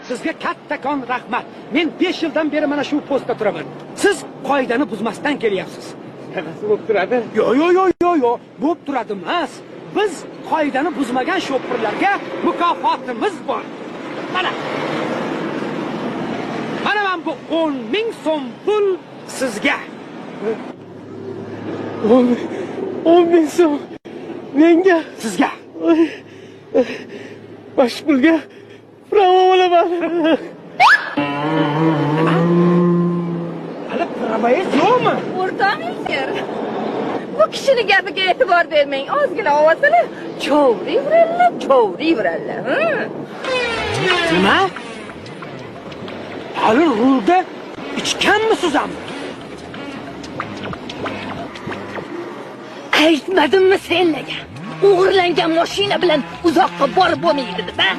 Sizga kattakon rahmat. Men 5 yildan beri mana shu postda turaman. Siz qoidani buzmasdan kelyapsiz. Qanaqasi bo'lib turadi? Yo'q, bo'lib turadi emas. Biz qoidani buzmagan shopirlarga mukofotimiz bor. Mana bu 10,000 so'm pul sizga. 10,000 so'm menga, sizga. Bosh pulga pravo olaman. Hali pravoyez yo'qmi? O'rtog'inglar. Bu kishini gapiga e'tibor bermang. Ozgina ovozini cho'vriveradilar. Nima? Hali rulda ichganmisiz ham? Aytmadimmi senlarga? O'g'irlangan mashina bilan uzoqqa borib bo'lmaydi deb, ha?